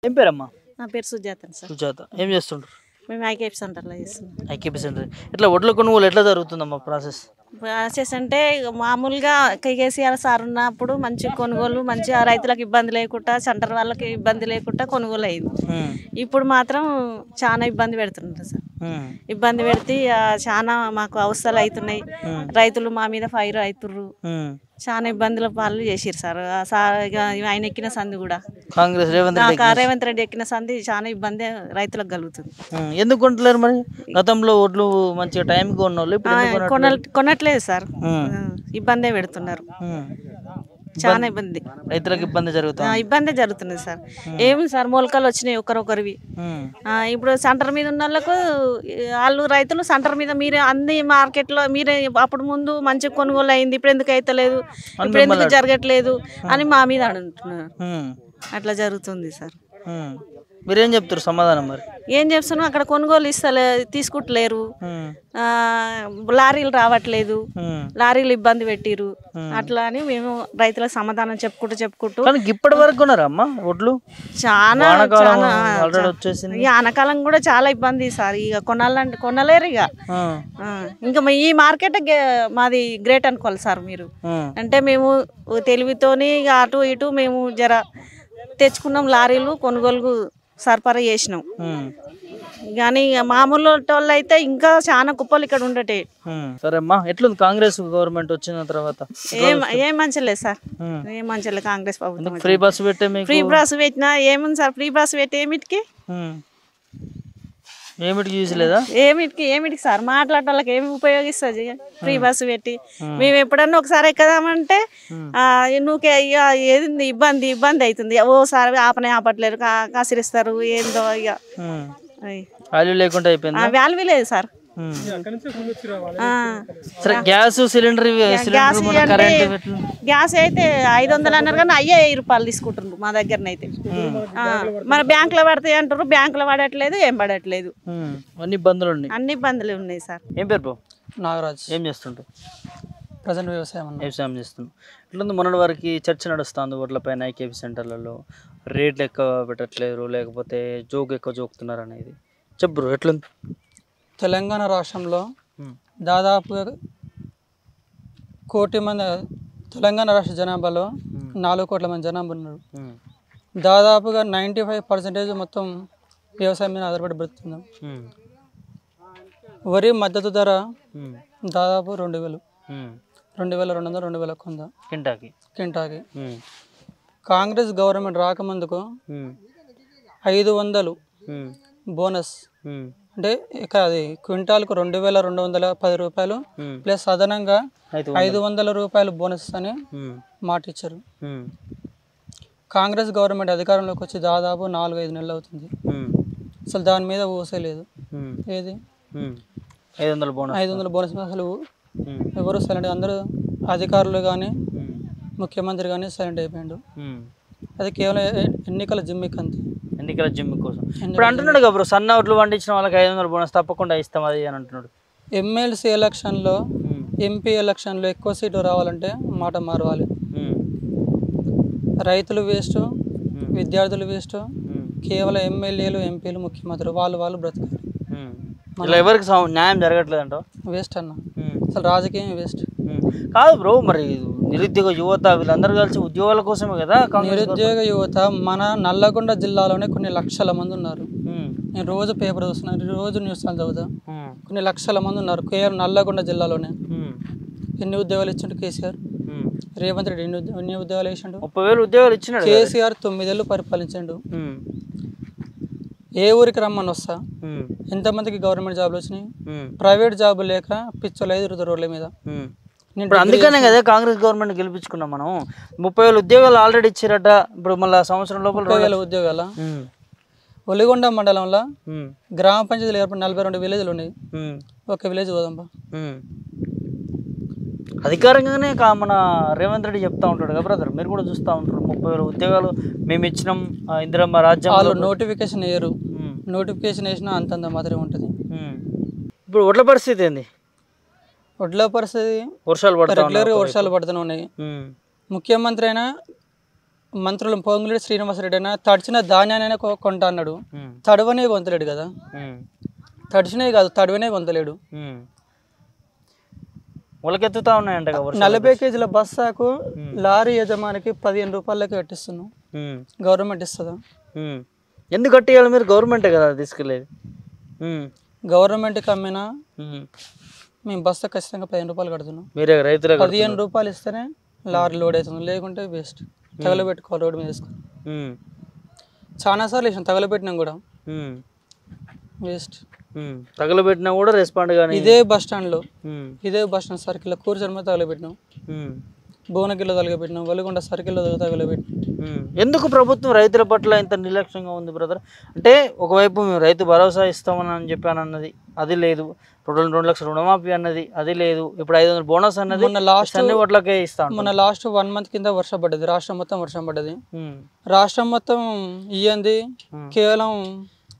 ఏం పేరమ్మా? నా పేరు సుజాత సార్. సుజాత. ఏం చేస్తుంటారు? మేము ఐకేపీ సెంటర్లో చేస్తున్నాం. IKP centre. ఇట్లా వడ్ల కొనుగోలు ఎట్లా జరుగుతుందమ్మా ప్రాసెస్? ప్రాసెస్ అంటే ఇక మామూలుగా కేసీఆర్ సార్ ఉన్నప్పుడు మంచి కొనుగోలు, మంచిగా రైతులకు ఇబ్బంది లేకుండా, సెంటర్ వాళ్ళకి ఇబ్బంది లేకుండా కొనుగోలు అయింది. ఇప్పుడు మాత్రం చాలా ఇబ్బంది పెడుతున్నారు సార్. ఇబ్బంది పెడితే చాలా మాకు అవసరాలు అవుతున్నాయి. రైతులు మా మీద ఫైర్ అవుతుర్రు. చాలా ఇబ్బందుల పాలు చేసిరు సార్. ఆయన ఎక్కిన సంది కూడా కాంగ్రెస్ రేవంత్ రెడ్డి ఎక్కిన సంది చాలా ఇబ్బంది రైతులకు కలుగుతుంది. ఎందుకు కొంటలేరు మరి? గతంలో ఓట్లు మంచిగా టైం కొనట్లేదు సార్. ఇబ్బందే పెడుతున్నారు. చాలా ఇబ్బంది, రైతులకు ఇబ్బంది జరుగుతుంది సార్. ఏమి సార్ మొలకలు వచ్చినాయి ఒకరొకరివి. ఇప్పుడు సెంటర్ మీద ఉన్న వాళ్ళకు వాళ్ళు రైతులు సెంటర్ మీద మీరే అన్ని మార్కెట్లో మీరే అప్పుడు ముందు మంచి కొనుగోలు అయింది, ఇప్పుడు ఎందుకు అవుతలేదు, ఇప్పుడు ఎందుకు జరగట్లేదు అని మా మీద అంటున్నారు. అట్లా జరుగుతుంది సార్. మీరేం చెప్తారు సమాధానం? మరి ఏం చెప్తున్నాం, అక్కడ కొనుగోలు తీసుకుంటలేరు, లారీలు రావట్లేదు, లారీలు ఇబ్బంది పెట్టిరు. అట్లా అని మేము రైతులకు సమాధానం చెప్పుకుంటూ ఇప్పటి వరకు కొన్నారమ్మా ఒడ్లు? చాలా ఈ ఆనకాలం కూడా చాలా ఇబ్బంది సార్. ఇక కొనాలంటే కొనలేరు. ఇంకా ఈ మార్కెట్ మాది గ్రేట్ అనుకోవాలి సార్ మీరు. అంటే మేము తెలివితోని ఇక అటు ఇటు మేము జర తెచ్చుకున్నాం, లారీలు కొనుగోలు సరఫరా చేసినాం. కానీ మామూలు వాళ్ళు అయితే ఇంకా చాలా కుప్పలు ఇక్కడ ఉండటే. సరే అమ్మా, ఎట్లుంది కాంగ్రెస్ గవర్నమెంట్ వచ్చిన తర్వాత? ఏం మంచిలేదు సార్, ఏం మంచిలేదు కాంగ్రెస్ ప్రభుత్వం. ఫ్రీ బస్సు పెట్టినా ఏముంది సార్? ఫ్రీ బస్సు పెట్టి ఏమిటికి చూసలేదా? ఏమిటికి సార్? మాట్లాడటానికి ఏమి ఉపయోగిస్తుంది ఫ్రీ బస్సు పెట్టి? మేము ఎప్పుడన్నా ఒకసారి ఎక్కదామంటే నువ్వుకే ఏది ఇబ్బంది అవుతుంది. ఓసారి ఆపట్లేరు, కాసిరిస్తారు. ఏందో ఇక వాల్యూ లేకుండా అయిపోయింది. వాల్యూ లేదు సార్. గ్యాస్ సిలిండర్ గ్యాస్ అయితే 500 అన్నారు కానీ అయ్యే 1000 రూపాయలు తీసుకుంటున్నారు మా దగ్గరనైతే. మరి బ్యాంకులో పడతాయి అంటారు, బ్యాంకులో పడట్లేదు, ఏం పడట్లేదు. అన్ని ఇబ్బందులు ఉన్నాయి సార్. ఏం పేరు? నాగరాజ్. ఏం చేస్తుంటారు? ప్రజెంట్ వ్యవసాయం చేస్తున్నాం. ఇట్లా మొన్నటి వరకు చర్చ నడుస్తుంది ఓట్లపైన ఐకేపీ సెంటర్లలో. రేట్లు ఎక్కువ పెట్టట్లేరు, లేకపోతే జోక్ ఎక్కువ జోకుతున్నారు అనేది చెప్పు. ఎట్లుంది? తెలంగాణ రాష్ట్రంలో దాదాపుగా 1 కోటి మంది, తెలంగాణ రాష్ట్ర జనాభాలో 4 కోట్ల మంది జనాభా ఉన్నారు. దాదాపుగా 95% మొత్తం వ్యవసాయం మీద ఆధారపడి బ్రతుకుతున్నాం. వరి మద్దతు ధర దాదాపు 2000, 2200, 2100 కింటాకి. కాంగ్రెస్ గవర్నమెంట్ రాకముందుకు 500 బోనస్, అంటే ఇక అది క్వింటాల్కు 2210 రూపాయలు ప్లస్ అదనంగా 500 రూపాయలు బోనస్ అని మాట ఇచ్చారు. కాంగ్రెస్ గవర్నమెంట్ అధికారంలోకి వచ్చి దాదాపు 4-5 నెలలు అవుతుంది. అసలు దాని మీద ఊసేలేదు. ఏది 500 బోనస్ అసలు ఎవరు సైలెంట్, అందరూ అధికారులు కానీ ముఖ్యమంత్రి కానీ సైలెంట్ అయిపోయాడు. అది కేవలం ఎన్నికల జిమ్మిక్ అంతే. ఎన్నికల జిమ్మిక్ కోసం ఇప్పుడు అంటున్నాడు కదా బ్రో, సన్న ఓట్లు పండించిన వాళ్ళకి 500 బోనస్ తప్పకుండా ఇస్తాం అది అని అంటున్నాడు. ఎమ్మెల్సీ ఎలక్షన్లో, ఎంపీ ఎలక్షన్లో ఎక్కువ సీట్లు రావాలంటే మాట మారవాలి. రైతులు వేస్ట్, విద్యార్థులు వేస్ట్, కేవలం ఎమ్మెల్యేలు, ఎంపీలు, ముఖ్యమంత్రులు వాళ్ళు బ్రతకాలి. ఎవరికి న్యాయం జరగట్లేదు అంట. వేస్ట్ అన్న, అసలు రాజకీయం వేస్ట్. కాదు బ్రో, మరి నిరుద్యోగ యువత వీళ్ళందరూ కలిసి ఉద్యోగాల కోసమే కదా. నిరుద్యోగ యువత మన నల్లగొండ జిల్లాలోనే కొన్ని లక్షల మంది ఉన్నారు. నేను రోజు పేపర్ చూస్తున్నాను, రోజు న్యూస్ చదువుతా. కొన్ని లక్షల మంది ఉన్నారు కేవలం నల్లగొండ జిల్లాలోనే. ఎన్ని ఉద్యోగాలు ఇచ్చిండు కేసీఆర్? రేవంత్ రెడ్డి ఎన్ని ఉద్యోగాలు వేసిండు? 30,000 ఉద్యోగాలు ఇచ్చినాడు. కేసీఆర్ 9 ఏళ్ళు పరిపాలించండు. ఏ ఊరికి రమ్మని వస్తా, ఎంతమందికి గవర్నమెంట్ జాబ్లు వచ్చినాయి? ప్రైవేట్ జాబ్ లేక పిచ్చోళ్ళు ఎదురుతారు రోడ్ల మీద. ఇప్పుడు అందుకనే కదా కాంగ్రెస్ గవర్నమెంట్ గెలిపించుకున్నాం మనం. 30,000 ఉద్యోగాలు ఆల్రెడీ ఇచ్చారట. ఇప్పుడు మళ్ళీ సంవత్సరం లోపల 30,000 ఉద్యోగాల. ఒలిగొండ మండలంలో గ్రామ పంచాయతీలు ఏర్పడి 42 విలేజ్లు ఉన్నాయి. ఒక విలేజ్ పోదాంపా. అధికారికంగానే మన రేవంత్ రెడ్డి చెప్తా ఉంటాడు కదా బ్రదర్, మీరు కూడా చూస్తూ ఉంటారు. 30,000 ఉద్యోగాలు మేము ఇచ్చినాం, ఇందిరమ్మ రాజ్యం. వాళ్ళు నోటిఫికేషన్ వేయరు, నోటిఫికేషన్ వేసినా అంతంత మాత్రమే ఉంటుంది. ఇప్పుడు ఒడ్ల పరిస్థితి ఏంది? ఒడ్ల పరిస్థితి రెగ్యులర్గా వర్షాలు పడుతూనే ఉన్నాయి. ముఖ్యమంత్రి అయినా మంత్రులు పొంగులేటి శ్రీనివాసరెడ్డి అయినా తడిచిన ధాన్యాన్ని కొంటా అన్నాడు. తడవనే కొంతలేడు కదా, తడిచినవి కాదు తడవనే కొంతలేడు. మొలకెత్తుతా ఉన్నాయంట 40 కేజీల బస్సాకు లారీ యజమానికి 15 రూపాయలకి కట్టిస్తున్నాం. గవర్నమెంట్ ఇస్తుందా? ఎందుకు కట్టియాలి మీరు? గవర్నమెంటే కదా తీసుకెళ్ళేది. గవర్నమెంట్కి అమ్మినా మేము బస్తా ఖచ్చితంగా 15 రూపాయలు కడుతున్నాం. మీరే రైతులు 15 రూపాయలు ఇస్తేనే లారీ లోడ్ అవుతుంది, లేకుంటే వేస్ట్. తగలబెట్టుకోవాలి రోడ్డు మీద వేసుకొని. చాలా సార్లు వేసాం, తగలబెట్టినాం కూడా వేస్ట్. తగలబెట్టినా కూడా రెస్పాండ్ కానీ ఇదే బస్ స్టాండ్లో ఇదే బస్ స్టాండ్ సర్కిల్లో కూర్చొని మీద తగలబెట్టినాం, భువనగిరిలో తగలబెట్టినాం, వలిగొండ సర్కిల్లో తగలబెట్టినాం. ఎందుకు ప్రభుత్వం రైతుల పట్ల ఇంత నిర్లక్ష్యంగా ఉంది బ్రదర్? అంటే ఒకవైపు మేము రైతు భరోసా ఇస్తామని అని చెప్పాను అన్నది, అది లేదు. 2 లక్షల రుణమాఫీ అన్నది, అది లేదు. ఇప్పుడు 500 బోనస్ అన్నది మొన్న లాస్ట్ అన్ని ఓట్లకే ఇస్తాం. మొన్న లాస్ట్ 1 మంత్ కింద వర్షం పడ్డది, రాష్ట్రం మొత్తం వర్షం పడ్డది. రాష్ట్రం మొత్తం ఇయ్యంది కేవలం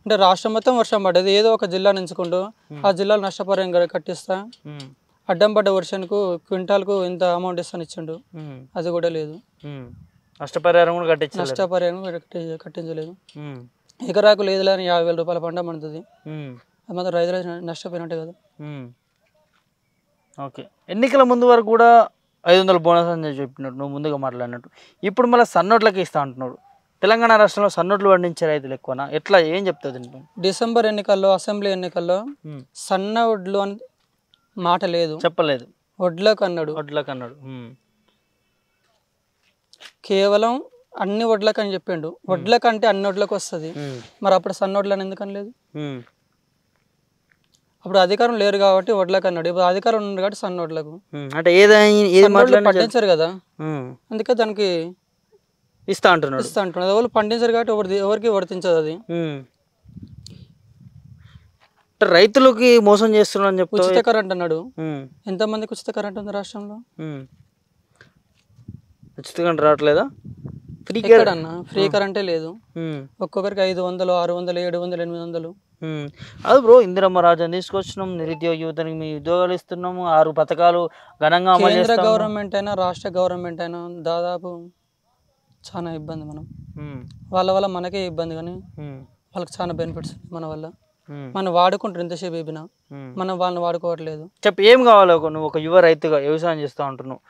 అంటే రాష్ట్రం మొత్తం వర్షం పడ్డది. ఏదో ఒక జిల్లా ఎంచుకుంటూ ఆ జిల్లాలో నష్టపరిహారం కట్టిస్తా, అడ్డం పడ్డ వర్షానికి క్వింటాల్కు ఇంత అమౌంట్ ఇస్తాను ఇచ్చిండు, అది కూడా లేదు. నష్టపరిహారం కూడా నష్టపరిహారం కట్టించలేదు. ఎకరాకు లేదులే అని 50,000 రూపాయల పంట పండుతుంది, అది మాత్రం రైతులు నష్టపోయినట్టే కదా. ఓకే, ఎన్నికల ముందు వరకు కూడా 500 బోనస్ అని చెప్పినట్టు నువ్వు ముందుగా మాట్లాడినట్టు, ఇప్పుడు మళ్ళీ సన్నోట్లకి ఇస్తా అంటున్నాడు. తెలంగాణ రాష్ట్రంలో సన్నోట్లు పండించే రైతులు ఎక్కువనా? ఎట్లా, ఏం చెప్తుంది? డిసెంబర్ ఎన్నికల్లో, అసెంబ్లీ ఎన్నికల్లో సన్న వడ్లు అని మాట లేదు, చెప్పలేదు. వడ్లకు అన్నాడు. కేవలం అన్ని వడ్లకు అని చెప్పిండు. వడ్లకంటే అన్ని వడ్లకు వస్తుంది, మరి అప్పుడు సన్న వడ్లని ఎందుకని లేదు? అప్పుడు అధికారం లేరు కాబట్టి వడ్లకు అన్నాడు, ఇప్పుడు అధికారం ఉంది కాబట్టి సన్న వడ్లకు. అంటే ఏదైనా పండించారు కదా, అందుకే దానికి ఇస్తా అంటున్నాడు. ఎవరు పండించారు కాబట్టి ఎవరికి వర్తించదు అది. రైతులకి మోసం చేస్తున్నాడు అని చెప్పి ఉచిత కరెంట్ అన్నాడు. ఎంతమందికి ఉచిత కరెంట్ ఉంది రాష్ట్రంలో? ఉచిత కరెంట్ రావట్లేదా? ఫ్రీ కరెంట్ అన్న, ఫ్రీ కరెంటే లేదు. ఒక్కొక్కరికి 500, 600, 700, 800. అది బ్రో, ఇందిరమ్మ రాజ్యం తీసుకొచ్చినాం, నిరుద్యోగ యువతనికి మీ ఉద్యోగాలు ఇస్తున్నాము, 6 పథకాలు ఘనంగా కేంద్ర గవర్నమెంట్ అయినా రాష్ట్ర గవర్నమెంట్ అయినా దాదాపు చాలా ఇబ్బంది. మనం వాళ్ళ వల్ల మనకే ఇబ్బంది, కానీ వాళ్ళకి చాలా బెనిఫిట్స్ మన వల్ల. మనం వాడుకుంటారు ఎంతసేపు అయిపోయినా, మనం వాళ్ళని వాడుకోవట్లేదు. చెప్పు, ఏం కావాలో నువ్వు ఒక యువ రైతుగా వ్యవసాయం చేస్తూ ఉంటున్నావు,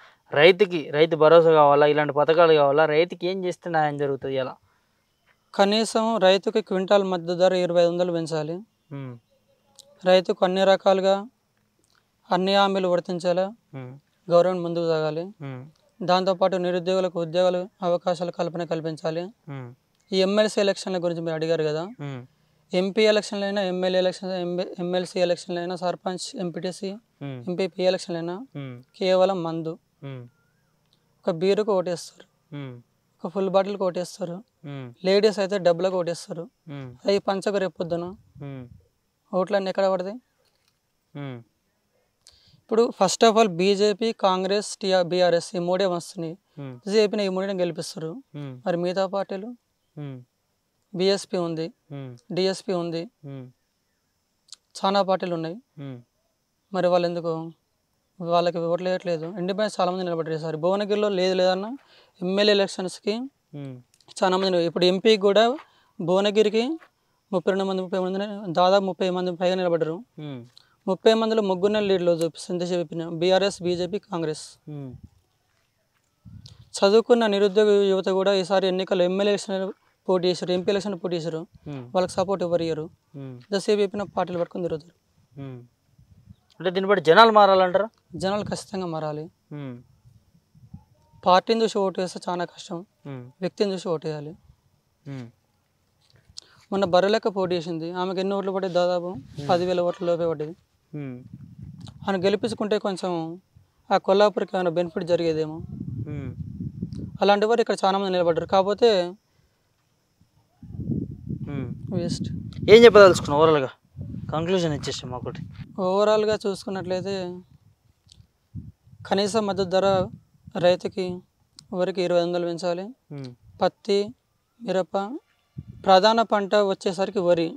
రైతు భరోసా కావాలా, ఇలాంటి పథకాలు కావాలా, రైతుకి ఏం చేస్తే న్యాయం జరుగుతుంది? ఎలా కనీసం రైతుకి క్వింటాల్ మద్దతు ధర 2500 పెంచాలి, రైతుకు అన్ని రకాలుగా అన్ని హామీలు వర్తించాలా, గవర్నమెంట్ ముందుకు సాగాలి. దాంతోపాటు నిరుద్యోగులకు ఉద్యోగాల అవకాశాలు కల్పించాలి. ఈ ఎమ్మెల్సీ ఎలక్షన్ల గురించి మీరు అడిగారు కదా, ఎంపీ ఎలక్షన్లు అయినా, ఎమ్మెల్యే ఎలక్షన్, ఎమ్మెల్సీ ఎలక్షన్లు అయినా, సర్పంచ్, ఎంపీటీసీ, ఎంపీపీ ఎలక్షన్లు అయినా కేవలం మందు. ఒక బీరుకు ఓటేస్తారు, ఒక ఫుల్ బాటిల్కి ఓటేస్తారు, లేడీస్ అయితే డబ్బులకు ఓటేస్తారు. అవి పంచకు రేపొద్దున ఓట్లన్నీ ఎక్కడ పడతాయి? ఇప్పుడు first of all BJP, Congress, BRS ఈ 3 వస్తున్నాయి. బీజేపీని ఈ 3 గెలిపిస్తారు. మరి మిగతా పార్టీలు, బీఎస్పీ ఉంది, డిఎస్పీ ఉంది, చాలా పార్టీలు ఉన్నాయి. మరి వాళ్ళు ఎందుకు వాళ్ళకి ఓట్లు వేయట్లేదు? ఇండిపెండెన్స్ చాలా మంది నిలబడ్డారు. ఈసారి భువనగిరిలో లేదన్న ఎమ్మెల్యే ఎలక్షన్స్కి చాలా మంది. ఇప్పుడు ఎంపీకి కూడా భువనగిరికి 32 మంది, 30 మంది, దాదాపు 30 మంది పైగా నిలబడ్డారు. 30 మందిలో 3 లీడ్లో చూపిస్తుంది చెప్పిన బీఆర్ఎస్, బీజేపీ, కాంగ్రెస్. చదువుకున్న నిరుద్యోగ యువత కూడా ఈసారి ఎన్నికల్లో ఎమ్మెల్యే ఎలక్షన్ పోటీ చేశారు, ఎంపీ ఎలక్షన్ పోటీ చేశారు. వాళ్ళకి సపోర్ట్ ఎవరు ఇయ్యరు, ఎంతసేపు చెప్పిన పార్టీలు పట్టుకొని తిరుగుతారు. అంటే దీన్ని బట్టి జనాలు మారాలంటారా? జనాలు ఖచ్చితంగా మారాలి. పార్టీని చూసి ఓటు వేస్తే చాలా కష్టం, వ్యక్తిని చూసి ఓటు వేయాలి. మొన్న బర్రెలెక్క పోటీ చేసింది, ఆమెకు ఎన్ని ఓట్లు పడ్డాయి? దాదాపు 10,000 ఓట్ల లోపే పడ్డది. ఆమె గెలిపించుకుంటే కొంచెం ఆ కొల్లాపూర్కి ఏమైనా బెనిఫిట్ జరిగేదేమో. అలాంటి వారు ఇక్కడ చాలా మంది నిలబడ్డారు. కాకపోతే వేస్ట్. ఏం చెప్పదలుచుకున్నావు ఓవరాల్గా? కంక్లూజన్ ఇచ్చేసాం ఒకటి. ఓవరాల్గా చూసుకున్నట్లయితే కనీస మద్దతు ధర రైతుకి వరకు 2500 పెంచాలి. పత్తి, మిరప, ప్రధాన పంట వచ్చేసరికి వరి.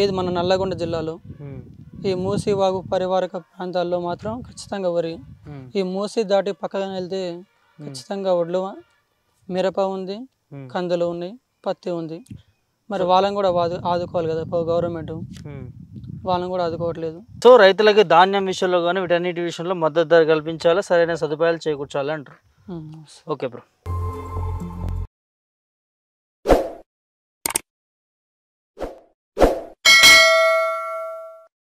ఇది మన నల్లగొండ జిల్లాలో ఈ మూసి వాగు పరివారక ప్రాంతాల్లో మాత్రం ఖచ్చితంగా వరి. ఈ మూసి దాటి పక్కన వెళ్తే ఖచ్చితంగా వడ్లు మిరప ఉంది, కందులు ఉన్నాయి, పత్తి ఉంది. మరి వాళ్ళని కూడా ఆదుకోవాలి కదా గవర్నమెంట్, వాళ్ళని కూడా ఆదుకోవట్లేదు. సో రైతులకి ధాన్యం విషయంలో కానీ వీటన్నిటి విషయంలో మద్దతు ధర కల్పించాలి, సరైన సదుపాయాలు చేకూర్చాలి అంటారు. Okay bro.